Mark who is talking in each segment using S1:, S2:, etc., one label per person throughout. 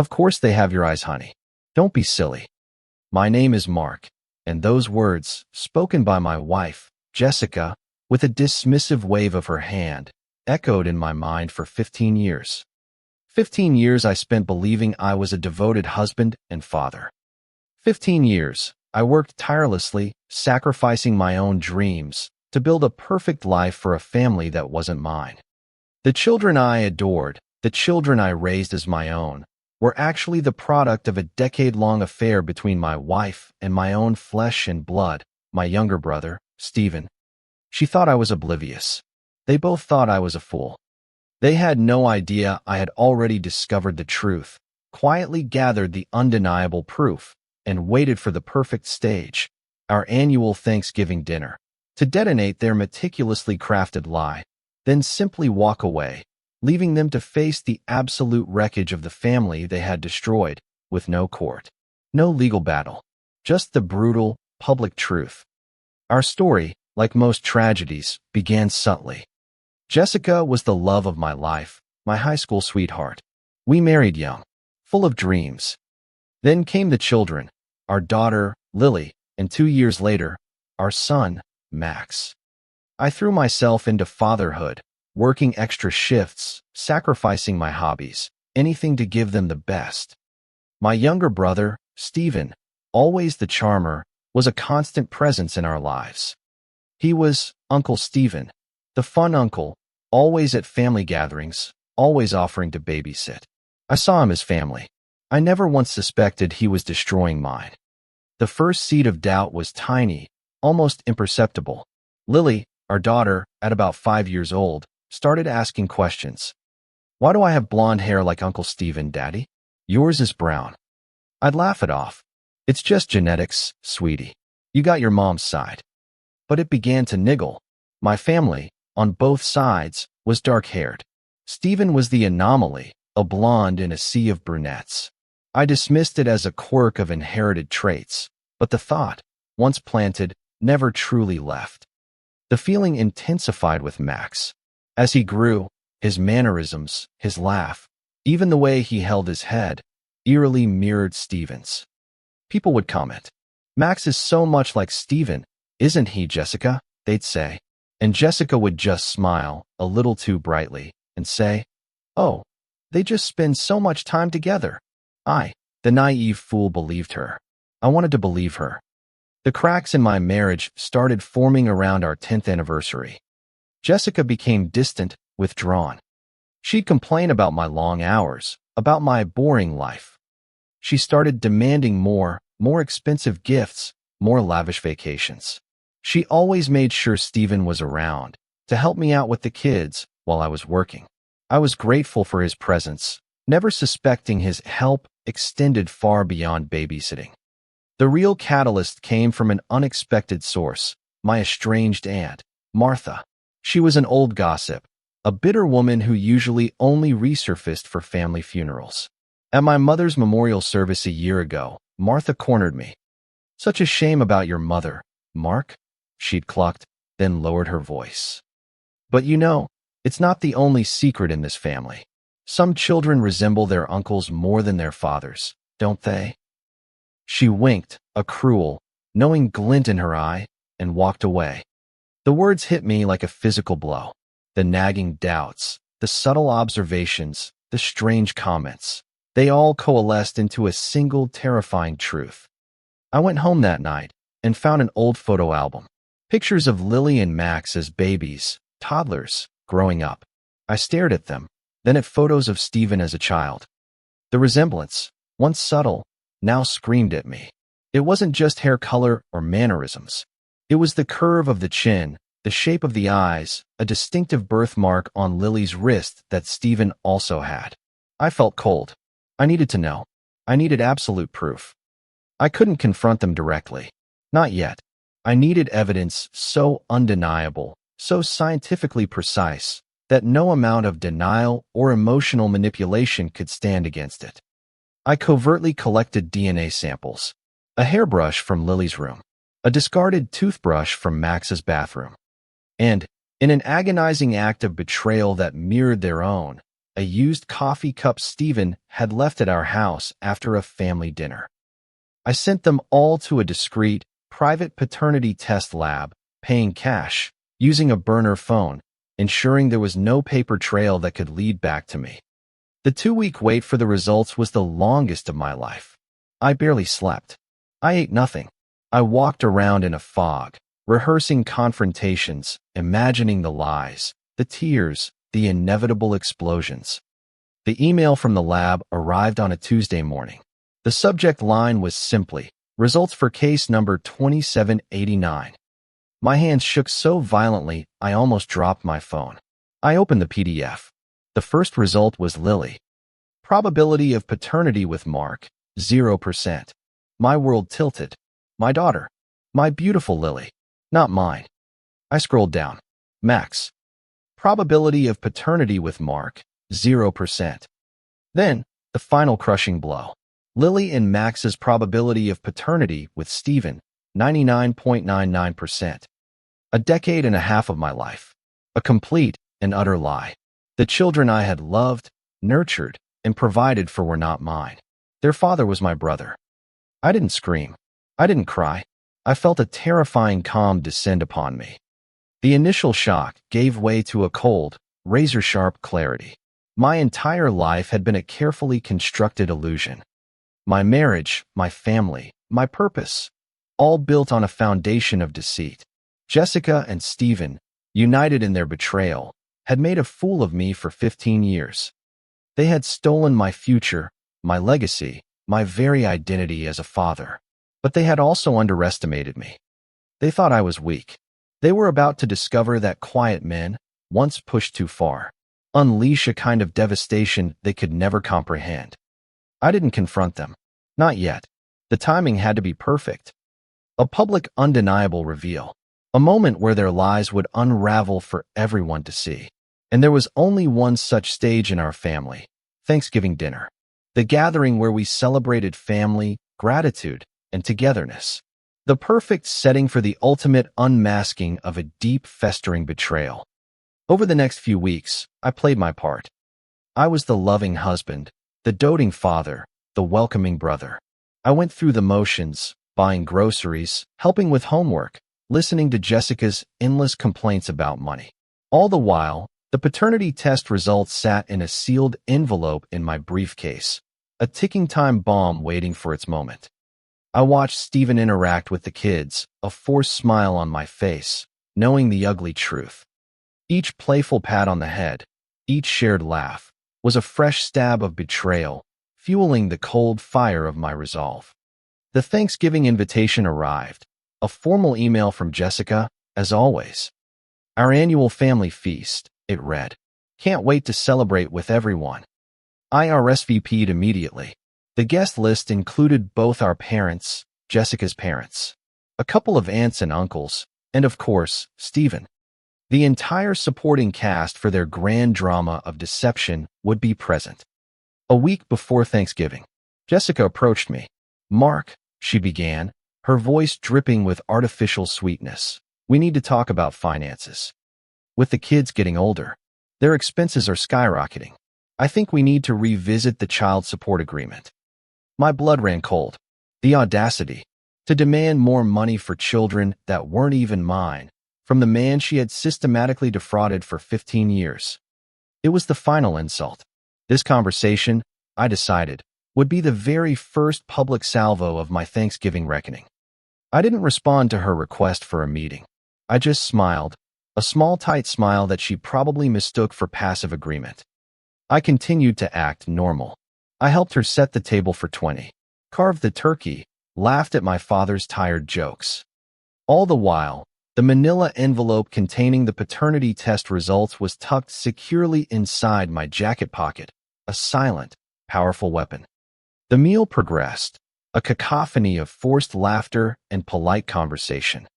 S1: Of course they have your eyes, honey. Don't be silly. My name is Mark, and those words, spoken by my wife, Jessica, with a dismissive wave of her hand, echoed in my mind for 15 years. 15 years I spent believing I was a devoted husband and father. 15 years I worked tirelessly, sacrificing my own dreams to build a perfect life for a family that wasn't mine. The children I adored, the children I raised as my own, were actually the product of a decade-long affair between my wife and my own flesh and blood, my younger brother, Stephen. She thought I was oblivious. They both thought I was a fool. They had no idea I had already discovered the truth, quietly gathered the undeniable proof, and waited for the perfect stage, our annual Thanksgiving dinner, to detonate their meticulously crafted lie, then simply walk away, leaving them to face the absolute wreckage of the family they had destroyed, with no court, no legal battle, just the brutal, public truth. Our story, like most tragedies, began subtly. Jessica was the love of my life, my high school sweetheart. We married young, full of dreams. Then came the children, our daughter, Lily, and 2 years later, our son, Max. I threw myself into fatherhood, working extra shifts, sacrificing my hobbies, anything to give them the best. My younger brother, Stephen, always the charmer, was a constant presence in our lives. He was Uncle Stephen, the fun uncle, always at family gatherings, always offering to babysit. I saw him as family. I never once suspected he was destroying mine. The first seed of doubt was tiny, almost imperceptible. Lily, our daughter, at about 5 years old, started asking questions. Why do I have blonde hair like Uncle Stephen, Daddy? Yours is brown. I'd laugh it off. It's just genetics, sweetie. You got your mom's side. But it began to niggle. My family, on both sides, was dark-haired. Stephen was the anomaly, a blonde in a sea of brunettes. I dismissed it as a quirk of inherited traits, but the thought, once planted, never truly left. The feeling intensified with Max. As he grew, his mannerisms, his laugh, even the way he held his head, eerily mirrored Stephen's. People would comment, "Max is so much like Stephen, isn't he, Jessica?" they'd say. And Jessica would just smile, a little too brightly, and say, "Oh, they just spend so much time together." I, the naive fool, believed her. I wanted to believe her. The cracks in my marriage started forming around our 10th anniversary. Jessica became distant, withdrawn. She'd complain about my long hours, about my boring life. She started demanding more expensive gifts, more lavish vacations. She always made sure Stephen was around to help me out with the kids while I was working. I was grateful for his presence, never suspecting his help extended far beyond babysitting. The real catalyst came from an unexpected source, my estranged aunt, Martha. She was an old gossip, a bitter woman who usually only resurfaced for family funerals. At my mother's memorial service a year ago, Martha cornered me. "Such a shame about your mother, Mark," she'd clucked, then lowered her voice. "But you know, it's not the only secret in this family. Some children resemble their uncles more than their fathers, don't they?" She winked, a cruel, knowing glint in her eye, and walked away. The words hit me like a physical blow. The nagging doubts, the subtle observations, the strange comments. They all coalesced into a single terrifying truth. I went home that night and found an old photo album. Pictures of Lily and Max as babies, toddlers, growing up. I stared at them, then at photos of Stephen as a child. The resemblance, once subtle, now screamed at me. It wasn't just hair color or mannerisms. It was the curve of the chin, the shape of the eyes, a distinctive birthmark on Lily's wrist that Stephen also had. I felt cold. I needed to know. I needed absolute proof. I couldn't confront them directly. Not yet. I needed evidence so undeniable, so scientifically precise, that no amount of denial or emotional manipulation could stand against it. I covertly collected DNA samples. A hairbrush from Lily's room. A discarded toothbrush from Max's bathroom. And, in an agonizing act of betrayal that mirrored their own, a used coffee cup Stephen had left at our house after a family dinner. I sent them all to a discreet, private paternity test lab, paying cash, using a burner phone, ensuring there was no paper trail that could lead back to me. The 2-week wait for the results was the longest of my life. I barely slept. I ate nothing. I walked around in a fog, rehearsing confrontations, imagining the lies, the tears, the inevitable explosions. The email from the lab arrived on a Tuesday morning. The subject line was simply, "Results for case number 2789. My hands shook so violently I almost dropped my phone. I opened the PDF. The first result was Lily. Probability of paternity with Mark, 0%. My world tilted. My daughter. My beautiful Lily. Not mine. I scrolled down. Max. Probability of paternity with Mark, 0%. Then, the final crushing blow. Lily and Max's probability of paternity with Stephen, 99.99%. A decade and a half of my life. A complete and utter lie. The children I had loved, nurtured, and provided for were not mine. Their father was my brother. I didn't scream. I didn't cry. I felt a terrifying calm descend upon me. The initial shock gave way to a cold, razor-sharp clarity. My entire life had been a carefully constructed illusion. My marriage, my family, my purpose, all built on a foundation of deceit. Jessica and Stephen, united in their betrayal, had made a fool of me for 15 years. They had stolen my future, my legacy, my very identity as a father. But they had also underestimated me. They thought I was weak. They were about to discover that quiet men, once pushed too far, unleash a kind of devastation they could never comprehend. I didn't confront them. Not yet. The timing had to be perfect. A public, undeniable reveal. A moment where their lies would unravel for everyone to see. And there was only one such stage in our family: Thanksgiving dinner. The gathering where we celebrated family, gratitude, and togetherness. The perfect setting for the ultimate unmasking of a deep, festering betrayal. Over the next few weeks, I played my part. I was the loving husband, the doting father, the welcoming brother. I went through the motions, buying groceries, helping with homework, listening to Jessica's endless complaints about money. All the while, the paternity test results sat in a sealed envelope in my briefcase, a ticking time bomb waiting for its moment. I watched Stephen interact with the kids, a forced smile on my face, knowing the ugly truth. Each playful pat on the head, each shared laugh, was a fresh stab of betrayal, fueling the cold fire of my resolve. The Thanksgiving invitation arrived, a formal email from Jessica, as always. Our annual family feast, it read. Can't wait to celebrate with everyone. I RSVP'd immediately. The guest list included both our parents, Jessica's parents, a couple of aunts and uncles, and of course, Stephen. The entire supporting cast for their grand drama of deception would be present. A week before Thanksgiving, Jessica approached me. "Mark," she began, her voice dripping with artificial sweetness, "we need to talk about finances. With the kids getting older, their expenses are skyrocketing. I think we need to revisit the child support agreement." My blood ran cold. The audacity to demand more money for children that weren't even mine from the man she had systematically defrauded for 15 years. It was the final insult. This conversation, I decided, would be the very first public salvo of my Thanksgiving reckoning. I didn't respond to her request for a meeting. I just smiled, a small tight smile that she probably mistook for passive agreement. I continued to act normal. I helped her set the table for 20, carved the turkey, laughed at my father's tired jokes. All the while, the manila envelope containing the paternity test results was tucked securely inside my jacket pocket, a silent, powerful weapon. The meal progressed, a cacophony of forced laughter and polite conversation.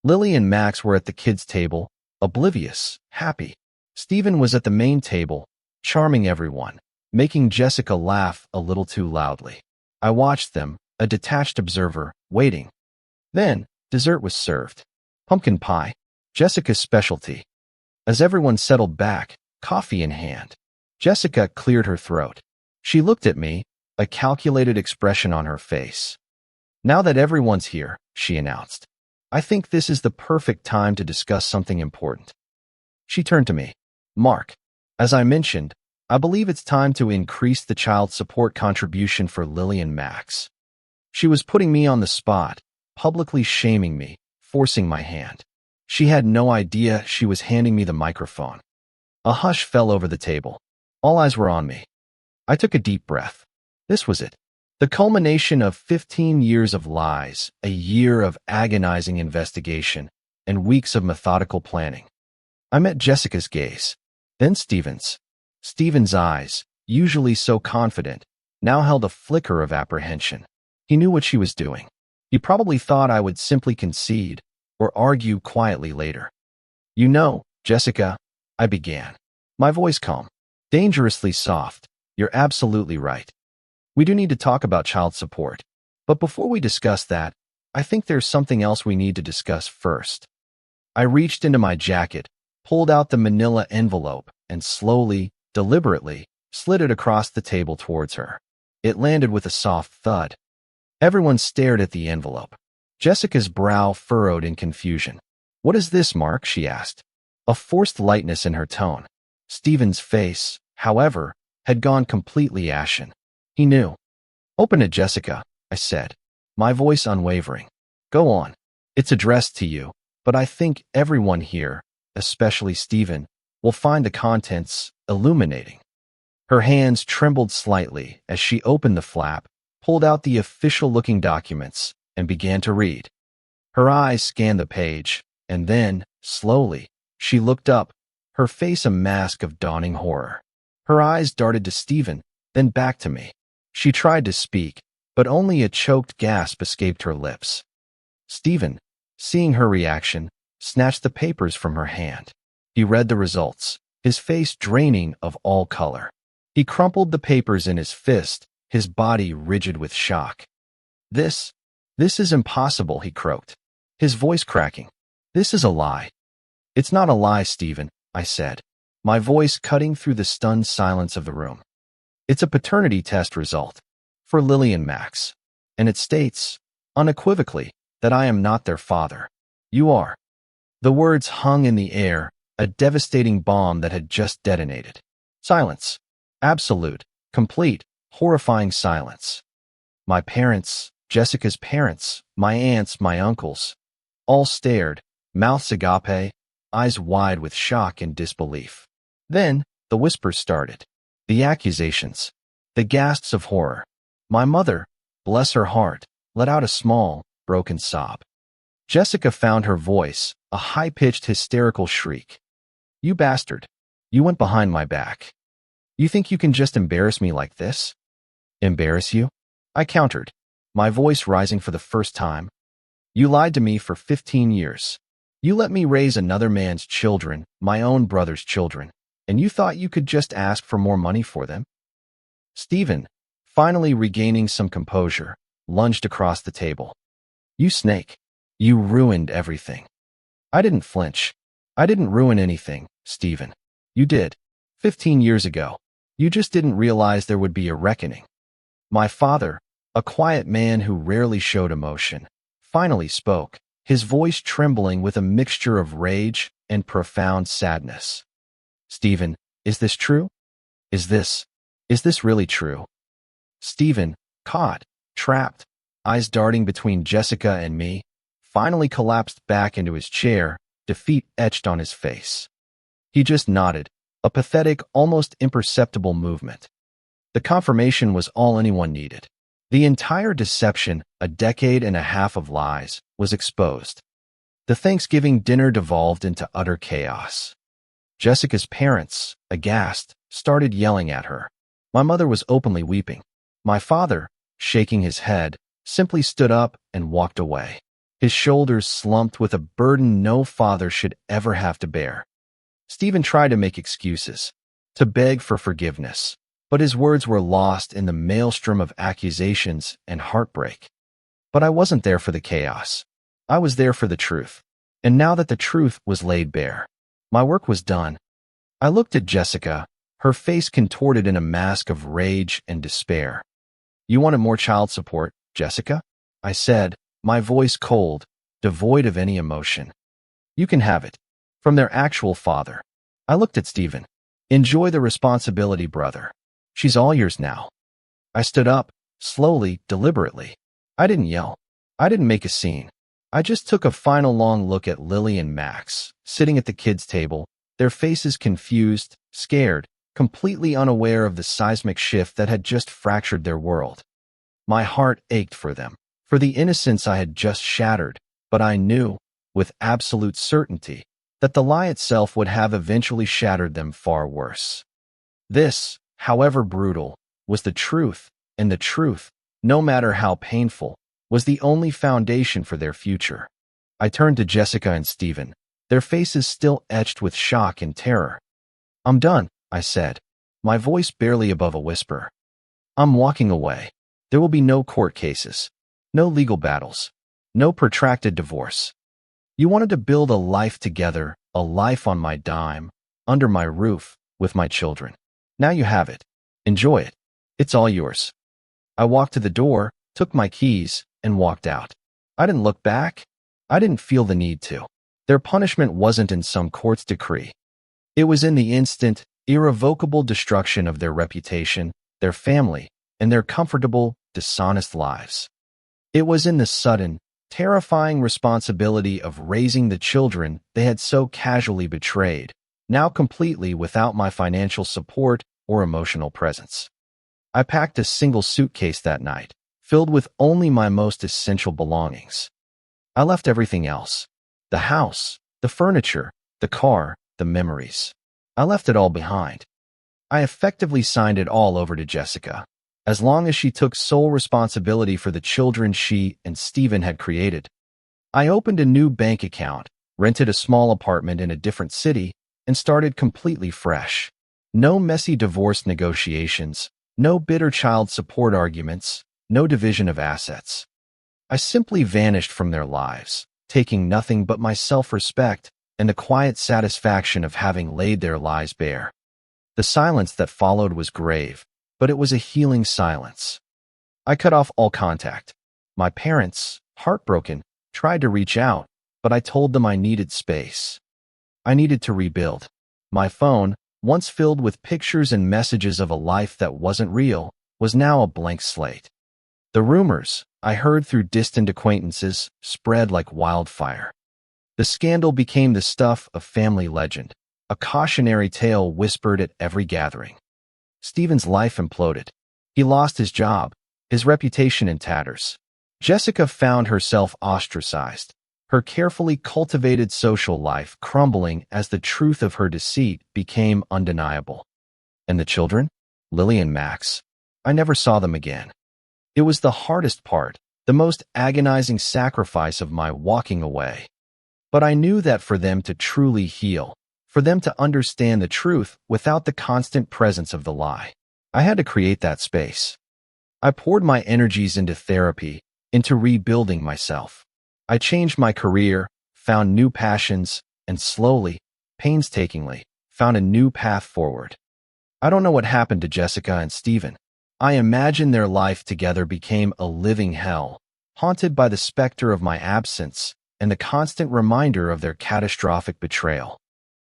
S1: Lily and Max were at the kids' table, oblivious, happy. Stephen was at the main table, charming everyone, making Jessica laugh a little too loudly. I watched them, a detached observer, waiting. Then, dessert was served. Pumpkin pie, Jessica's specialty. As everyone settled back, coffee in hand, Jessica cleared her throat. She looked at me, a calculated expression on her face. Now that everyone's here, she announced, I think this is the perfect time to discuss something important. She turned to me. Mark, as I mentioned, I believe it's time to increase the child support contribution for Lily and Max. She was putting me on the spot, publicly shaming me, forcing my hand. She had no idea she was handing me the microphone. A hush fell over the table. All eyes were on me. I took a deep breath. This was it. The culmination of 15 years of lies, a year of agonizing investigation, and weeks of methodical planning. I met Jessica's gaze, then Stephen's. Stephen's eyes, usually so confident, now held a flicker of apprehension. He knew what she was doing. He probably thought I would simply concede or argue quietly later. You know, Jessica, I began, my voice calm, dangerously soft. You're absolutely right. We do need to talk about child support. But before we discuss that, I think there's something else we need to discuss first. I reached into my jacket, pulled out the manila envelope, and slowly, deliberately, slid it across the table towards her. It landed with a soft thud. Everyone stared at the envelope. Jessica's brow furrowed in confusion. What is this, Mark? She asked, a forced lightness in her tone. Stephen's face, however, had gone completely ashen. He knew. Open it, Jessica, I said, my voice unwavering. Go on. It's addressed to you, but I think everyone here, especially Stephen, will find the contents illuminating. Her hands trembled slightly as she opened the flap, pulled out the official-looking documents, and began to read. Her eyes scanned the page, and then, slowly, she looked up, her face a mask of dawning horror. Her eyes darted to Stephen, then back to me. She tried to speak, but only a choked gasp escaped her lips. Stephen, seeing her reaction, snatched the papers from her hand. He read the results, his face draining of all color. He crumpled the papers in his fist, his body rigid with shock. This is impossible, he croaked, his voice cracking. This is a lie. It's not a lie, Stephen, I said, my voice cutting through the stunned silence of the room. It's a paternity test result for Lily and Max, and it states, unequivocally, that I am not their father. You are. The words hung in the air, a devastating bomb that had just detonated. Silence. Absolute, complete, horrifying silence. My parents, Jessica's parents, my aunts, my uncles, all stared, mouths agape, eyes wide with shock and disbelief. Then, the whispers started. The accusations, the gasps of horror. My mother, bless her heart, let out a small, broken sob. Jessica found her voice, a high-pitched hysterical shriek. You bastard. You went behind my back. You think you can just embarrass me like this? Embarrass you? I countered, my voice rising for the first time. You lied to me for 15 years. You let me raise another man's children, my own brother's children. And you thought you could just ask for more money for them? Stephen, finally regaining some composure, lunged across the table. You snake. You ruined everything. I didn't flinch. I didn't ruin anything, Stephen. You did. 15 years ago. You just didn't realize there would be a reckoning. My father, a quiet man who rarely showed emotion, finally spoke, his voice trembling with a mixture of rage and profound sadness. Stephen, is this true? Is this really true? Stephen, caught, trapped, eyes darting between Jessica and me, finally collapsed back into his chair, defeat etched on his face. He just nodded, a pathetic, almost imperceptible movement. The confirmation was all anyone needed. The entire deception, a decade and a half of lies, was exposed. The Thanksgiving dinner devolved into utter chaos. Jessica's parents, aghast, started yelling at her. My mother was openly weeping. My father, shaking his head, simply stood up and walked away. His shoulders slumped with a burden no father should ever have to bear. Stephen tried to make excuses, to beg for forgiveness, but his words were lost in the maelstrom of accusations and heartbreak. But I wasn't there for the chaos. I was there for the truth. And now that the truth was laid bare, my work was done. I looked at Jessica, her face contorted in a mask of rage and despair. "You wanted more child support, Jessica?" I said, my voice cold, devoid of any emotion. "You can have it. From their actual father." I looked at Stephen. "Enjoy the responsibility, brother. She's all yours now." I stood up, slowly, deliberately. I didn't yell. I didn't make a scene. I just took a final long look at Lily and Max, sitting at the kids' table, their faces confused, scared, completely unaware of the seismic shift that had just fractured their world. My heart ached for them, for the innocence I had just shattered, but I knew, with absolute certainty, that the lie itself would have eventually shattered them far worse. This, however brutal, was the truth, and the truth, no matter how painful, was the only foundation for their future. I turned to Jessica and Stephen, their faces still etched with shock and terror. "I'm done," I said, my voice barely above a whisper. "I'm walking away. There will be no court cases, no legal battles, no protracted divorce. You wanted to build a life together, a life on my dime, under my roof, with my children. Now you have it. Enjoy it. It's all yours." I walked to the door, took my keys, and walked out. I didn't look back. I didn't feel the need to. Their punishment wasn't in some court's decree. It was in the instant, irrevocable destruction of their reputation, their family, and their comfortable, dishonest lives. It was in the sudden, terrifying responsibility of raising the children they had so casually betrayed, now completely without my financial support or emotional presence. I packed a single suitcase that night, filled with only my most essential belongings. I left everything else. The house, the furniture, the car, the memories. I left it all behind. I effectively signed it all over to Jessica, as long as she took sole responsibility for the children she and Stephen had created. I opened a new bank account, rented a small apartment in a different city, and started completely fresh. No messy divorce negotiations, no bitter child support arguments, no division of assets. I simply vanished from their lives, taking nothing but my self-respect and the quiet satisfaction of having laid their lies bare. The silence that followed was grave, but it was a healing silence. I cut off all contact. My parents, heartbroken, tried to reach out, but I told them I needed space. I needed to rebuild. My phone, once filled with pictures and messages of a life that wasn't real, was now a blank slate. The rumors I heard through distant acquaintances spread like wildfire. The scandal became the stuff of family legend, a cautionary tale whispered at every gathering. Stephen's life imploded. He lost his job, his reputation in tatters. Jessica found herself ostracized, her carefully cultivated social life crumbling as the truth of her deceit became undeniable. And the children? Lily and Max. I never saw them again. It was the hardest part, the most agonizing sacrifice of my walking away. But I knew that for them to truly heal, for them to understand the truth without the constant presence of the lie, I had to create that space. I poured my energies into therapy, into rebuilding myself. I changed my career, found new passions, and slowly, painstakingly, found a new path forward. I don't know what happened to Jessica and Stephen. I imagine their life together became a living hell, haunted by the specter of my absence and the constant reminder of their catastrophic betrayal.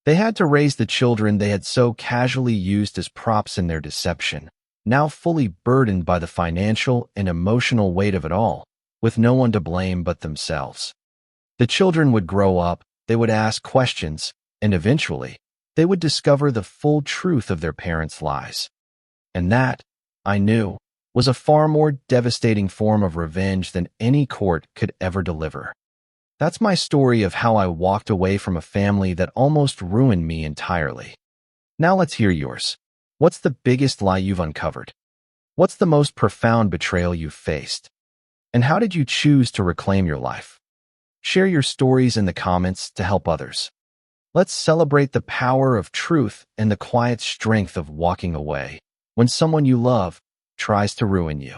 S1: They had to raise the children they had so casually used as props in their deception, now fully burdened by the financial and emotional weight of it all, with no one to blame but themselves. The children would grow up, they would ask questions, and eventually, they would discover the full truth of their parents' lies. And that, I knew, was a far more devastating form of revenge than any court could ever deliver. That's my story of how I walked away from a family that almost ruined me entirely. Now let's hear yours. What's the biggest lie you've uncovered? What's the most profound betrayal you've faced? And how did you choose to reclaim your life? Share your stories in the comments to help others. Let's celebrate the power of truth and the quiet strength of walking away when someone you love tries to ruin you.